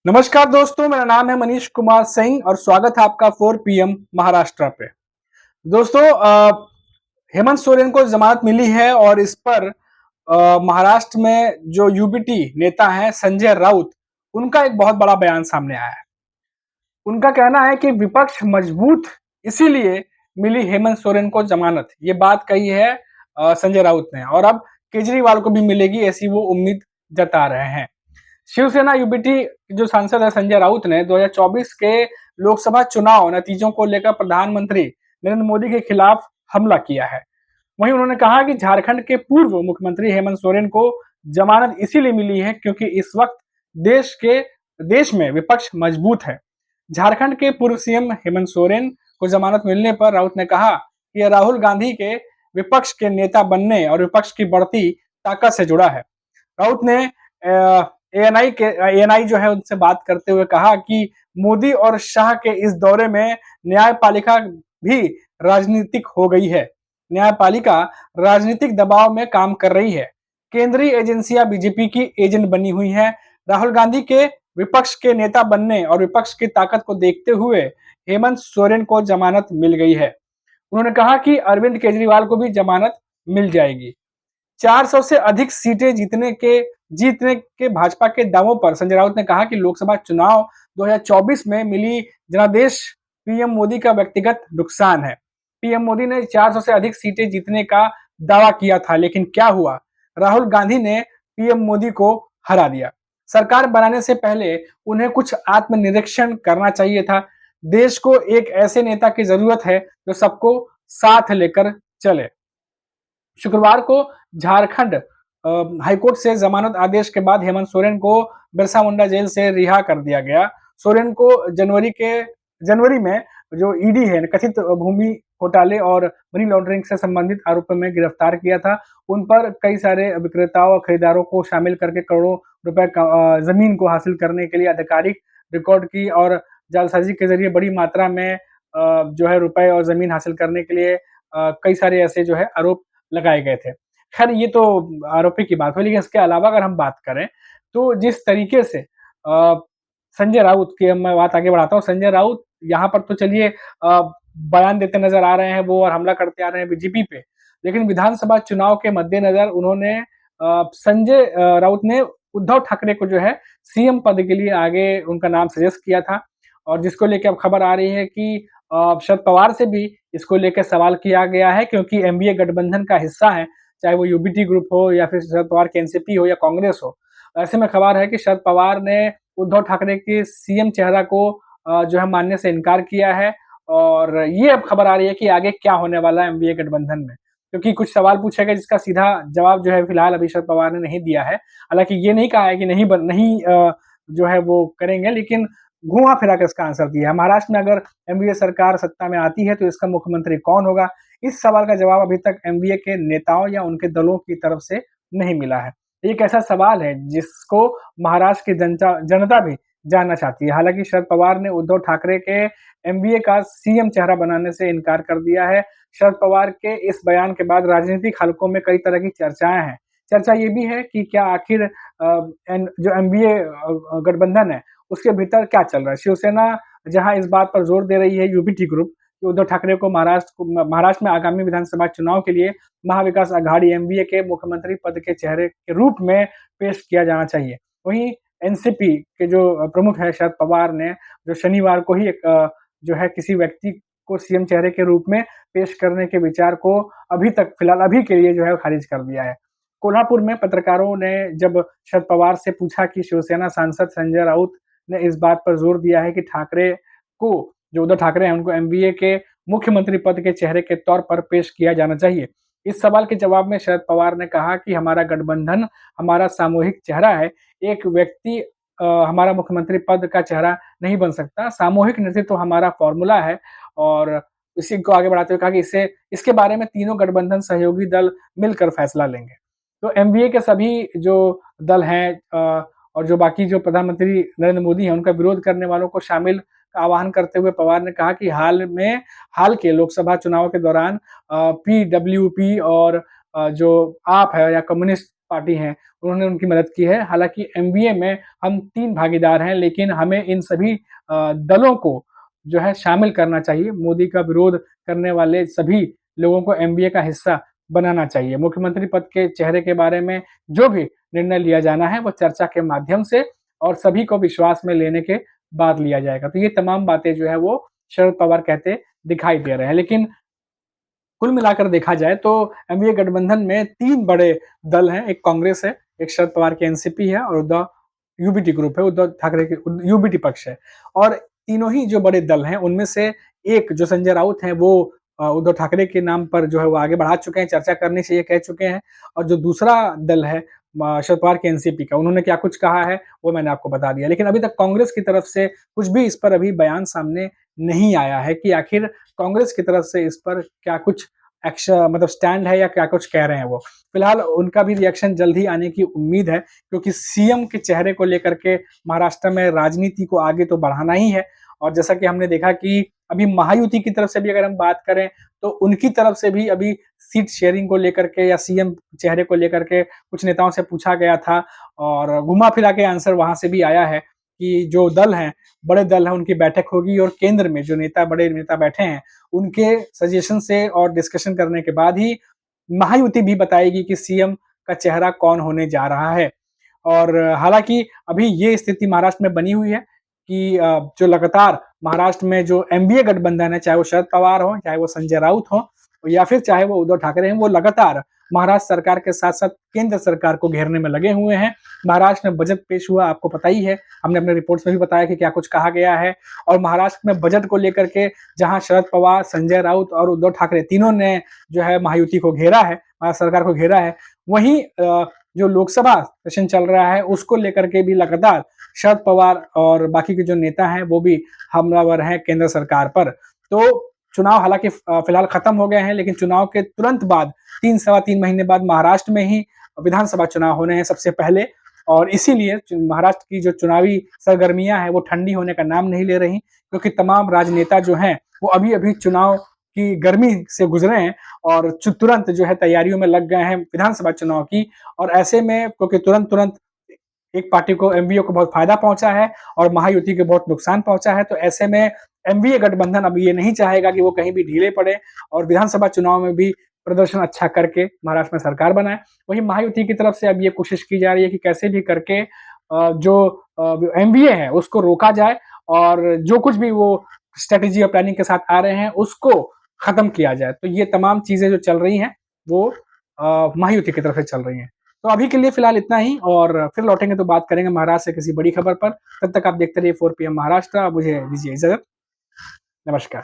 नमस्कार दोस्तों, मेरा नाम है मनीष कुमार सिंह और स्वागत है आपका 4 पीएम महाराष्ट्र पे। दोस्तों, हेमंत सोरेन को जमानत मिली है और इस पर महाराष्ट्र में जो यूबीटी नेता हैं संजय राउत, उनका एक बहुत बड़ा बयान सामने आया है। उनका कहना है कि विपक्ष मजबूत इसीलिए मिली हेमंत सोरेन को जमानत। ये बात कही है संजय राउत ने और अब केजरीवाल को भी मिलेगी ऐसी वो उम्मीद जता रहे हैं। शिवसेना यूबीटी जो सांसद है संजय राउत ने 2024 के लोकसभा चुनाव नतीजों को लेकर प्रधानमंत्री नरेंद्र मोदी के खिलाफ हमला किया है। वहीं उन्होंने कहा कि झारखंड के पूर्व मुख्यमंत्री हेमंत सोरेन को जमानत इसीलिए मिली है क्योंकि इस वक्त देश में विपक्ष मजबूत है। झारखंड के पूर्व सीएम हेमंत सोरेन को जमानत मिलने पर राउत ने कहा कि यह राहुल गांधी के विपक्ष के नेता बनने और विपक्ष की बढ़ती ताकत से जुड़ा है। राउत ने एएनआई जो है उनसे बात करते हुए कहा कि मोदी और शाह के इस दौरे में न्यायपालिका भी राजनीतिक हो गई है। न्यायपालिका राजनीतिक दबाव में काम कर रही है। केंद्रीय एजेंसियां बीजेपी की एजेंट बनी हुई हैं। राहुल गांधी के विपक्ष के नेता बनने और विपक्ष की ताकत को देखते हुए हेमंत सोरेन को जमानत मिल गई है। उन्होंने कहा कि अरविंद केजरीवाल को भी जमानत मिल जाएगी। 400 से अधिक सीटें जीतने के भाजपा के दावों पर संजय राउत ने कहा कि लोकसभा चुनाव 2024 में मिली जनादेश पीएम मोदी का व्यक्तिगत नुकसान है। पीएम मोदी ने 400 से अधिक सीटें जीतने का दावा किया था, लेकिन क्या हुआ? राहुल गांधी ने पीएम मोदी को हरा दिया। सरकार बनाने से पहले उन्हें कुछ आत्मनिरीक्षण करना चाहिए था। देश को एक ऐसे नेता की जरूरत है जो सबको साथ लेकर चले। शुक्रवार को झारखंड हाईकोर्ट से जमानत आदेश के बाद हेमंत सोरेन को बिरसा मुंडा जेल से रिहा कर दिया गया। सोरेन को जनवरी में जो ईडी है कथित भूमि घोटाले और मनी लॉन्ड्रिंग से संबंधित आरोपों में गिरफ्तार किया था। उन पर कई सारे विक्रेताओं और खरीदारों को शामिल करके करोड़ों रुपए जमीन को हासिल करने के लिए आधिकारिक रिकॉर्ड की और जालसाजी के जरिए बड़ी मात्रा में जो है रुपए और जमीन हासिल करने के लिए कई सारे ऐसे जो है आरोप लगाए गए थे। खैर ये तो आरोपी की बात हुई, लेकिन इसके अलावा अगर हम बात करें तो जिस तरीके से संजय राउत की मैं बात आगे बढ़ाता हूँ। संजय राउत यहाँ पर तो चलिए बयान देते नजर आ रहे हैं वो और हमला करते आ रहे हैं बीजेपी पे, लेकिन विधानसभा चुनाव के मद्देनजर उन्होंने संजय राउत ने उद्धव ठाकरे को जो है सीएम पद के लिए आगे उनका नाम सजेस्ट किया था और जिसको लेकर अब खबर आ रही है कि शरद पवार से भी इसको लेकर सवाल किया गया है क्योंकि एनडीए गठबंधन का हिस्सा है, चाहे वो यूबीटी ग्रुप हो या फिर शरद पवार के एनसीपी हो या कांग्रेस हो। ऐसे में खबर है कि शरद पवार ने उद्धव ठाकरे के सीएम चेहरा को जो है मानने से इनकार किया है और ये अब खबर आ रही है कि आगे क्या होने वाला है एनडीए गठबंधन में, क्योंकि कुछ सवाल पूछे गए जिसका सीधा जवाब जो है फिलहाल अभी शरद पवार ने नहीं दिया है। हालांकि ये नहीं कहा है कि नहीं जो है वो करेंगे, लेकिन घुमा फिरा कर इसका आंसर दिया है। महाराष्ट्र में अगर एनडीए सरकार सत्ता में आती है तो इसका मुख्यमंत्री कौन होगा? इस सवाल का जवाब अभी तक एनडीए के नेताओं या उनके दलों की तरफ से नहीं मिला है। एक ऐसा सवाल है जिसको महाराष्ट्र की जनता भी जानना चाहती है। हालांकि शरद पवार ने उद्धव ठाकरे के एनडीए का सीएम चेहरा बनाने से इनकार कर दिया है। शरद पवार के इस बयान के बाद राजनीतिक हलकों में कई तरह की चर्चाएं हैं। चर्चा ये भी है कि क्या आखिर जो एनडीए गठबंधन है उसके भीतर क्या चल रहा है। शिवसेना जहां इस बात पर जोर दे रही है यूबीटी ग्रुप कि उद्धव ठाकरे को महाराष्ट्र में आगामी विधानसभा चुनाव के लिए महाविकास आघाड़ी एनडीए के मुख्यमंत्री पद के चेहरे के रूप में पेश किया जाना चाहिए। वहीं एनसीपी के जो प्रमुख है शरद पवार ने जो शनिवार को ही जो है किसी व्यक्ति को सीएम चेहरे के रूप में पेश करने के विचार को फिलहाल अभी के लिए जो है खारिज कर दिया है। कोल्हापुर में पत्रकारों ने जब शरद पवार से पूछा कि शिवसेना सांसद संजय राउत ने इस बात पर जोर दिया है कि ठाकरे को जो उद्धव ठाकरे हैं उनको एनडीए के मुख्यमंत्री पद के चेहरे के तौर पर पेश किया जाना चाहिए। इस सवाल के जवाब में शरद पवार ने कहा कि हमारा गठबंधन हमारा सामूहिक चेहरा है। एक व्यक्ति हमारा मुख्यमंत्री पद का चेहरा नहीं बन सकता। सामूहिक नेतृत्व तो हमारा फॉर्मूला है और इसी को आगे बढ़ाते हुए कहा कि इसके बारे में तीनों गठबंधन सहयोगी दल मिलकर फैसला लेंगे। तो एनडीए के सभी जो दल हैं और जो बाकी जो प्रधानमंत्री नरेंद्र मोदी हैं उनका विरोध करने वालों को शामिल का आह्वान करते हुए पवार ने कहा कि हाल के लोकसभा चुनाव के दौरान पीडब्ल्यूपी और जो आप है या कम्युनिस्ट पार्टी हैं, उन्होंने उनकी मदद की है। हालाँकि एनडीए में हम 3 भागीदार हैं, लेकिन हमें इन सभी दलों को जो है शामिल करना चाहिए। मोदी का विरोध करने वाले सभी लोगों को एनडीए का हिस्सा बनाना चाहिए। मुख्यमंत्री पद के चेहरे के बारे में जो भी निर्णय लिया जाना है, वो चर्चा के माध्यम से और सभी को विश्वास में लेने के बाद लिया जाएगा। तो ये तमाम बातें जो है वो शरद पवार कहते दिखाई दे रहे हैं। लेकिन कुल मिलाकर देखा जाए तो एनडीए गठबंधन में 3 बड़े दल हैं, एक कांग्रेस है, एक शरद पवार की एनसीपी है और उद्धव यूबीटी ग्रुप है, उद्धव ठाकरे की यूबीटी पक्ष है। और तीनों ही जो बड़े दल हैं, उनमें से एक जो संजय राउत हैं, वो उद्धव ठाकरे के नाम पर जो है वो आगे बढ़ा चुके हैं, चर्चा करने से ये कह चुके हैं। और जो दूसरा दल है शरद पवार की एनसीपी का, उन्होंने क्या कुछ कहा है, वो मैंने आपको बता दिया। लेकिन अभी तक कांग्रेस की तरफ से कुछ भी इस पर अभी बयान सामने नहीं आया है कि आखिर कांग्रेस की तरफ से इस पर क्या कुछ मतलब स्टैंड है या क्या कुछ कह रहे हैं वो। फिलहाल उनका भी रिएक्शन जल्द ही आने की उम्मीद है, क्योंकि सीएम के चेहरे को लेकर के महाराष्ट्र में राजनीति को आगे तो बढ़ाना ही है। और जैसा कि हमने देखा कि अभी महायुति की तरफ से भी अगर हम बात करें, तो उनकी तरफ से भी अभी सीट शेयरिंग को लेकर के या सीएम चेहरे को लेकर के कुछ नेताओं से पूछा गया था और घुमा फिरा के आंसर वहां से भी आया है कि जो दल हैं, बड़े दल हैं, उनकी बैठक होगी और केंद्र में जो बड़े नेता बैठे हैं, उनके सजेशन से और डिस्कशन करने के बाद ही महायुति भी बताएगी कि सीएम का चेहरा कौन होने जा रहा है। और हालाँकि अभी ये स्थिति महाराष्ट्र में बनी हुई है कि जो लगातार महाराष्ट्र में जो एनडीए गठबंधन है, चाहे वो शरद पवार हो, चाहे वो संजय राउत हो या फिर चाहे वो उद्धव ठाकरे हैं, वो लगातार महाराष्ट्र सरकार के साथ-साथ केंद्र सरकार को घेरने में लगे हुए हैं। महाराष्ट्र में बजट पेश हुआ, आपको पता ही है, हमने अपने रिपोर्ट्स में भी बताया कि क्या कुछ कहा गया है। और महाराष्ट्र में बजट को लेकर के जहां शरद पवार, संजय राउत और उद्धव ठाकरे तीनों ने जो है महायुति को घेरा है, महाराष्ट्र सरकार को घेरा है, वहीं जो लोकसभा सेशन चल रहा है उसको लेकर के भी लगातार शरद पवार और बाकी के जो नेता हैं वो भी हमलावर हैं केंद्र सरकार पर। तो चुनाव हालांकि फिलहाल खत्म हो गए हैं, लेकिन चुनाव के तुरंत बाद 3 सवा 3 महीने बाद महाराष्ट्र में ही विधानसभा चुनाव होने हैं सबसे पहले। और इसीलिए महाराष्ट्र की जो चुनावी सरगर्मियां हैं वो ठंडी होने का नाम नहीं ले रही, क्योंकि तमाम राजनेता जो हैं वो अभी अभी चुनाव की गर्मी से गुजरे हैं और तुरंत जो है तैयारियों में लग गए हैं विधानसभा चुनाव की। और ऐसे में क्योंकि तुरंत तुरंत एक पार्टी को एमवीए को बहुत फायदा पहुंचा है और महायुति को बहुत नुकसान पहुंचा है, तो ऐसे में एमवीए गठबंधन अब ये नहीं चाहेगा कि वो कहीं भी ढीले पड़े और विधानसभा चुनाव में भी प्रदर्शन अच्छा करके महाराष्ट्र में सरकार बनाए। वहीं महायुति की तरफ से अब ये कोशिश की जा रही है कि कैसे भी करके जो एमवीए है उसको रोका जाए और जो कुछ भी वो स्ट्रेटेजी और प्लानिंग के साथ आ रहे हैं उसको खत्म किया जाए। तो ये तमाम चीजें जो चल रही हैं वो महायुति की तरफ से चल रही हैं। तो अभी के लिए फिलहाल इतना ही और फिर लौटेंगे तो बात करेंगे महाराष्ट्र से किसी बड़ी खबर पर। तब तक आप देखते रहिए 4 PM महाराष्ट्र। मुझे दीजिए इजाजत। नमस्कार।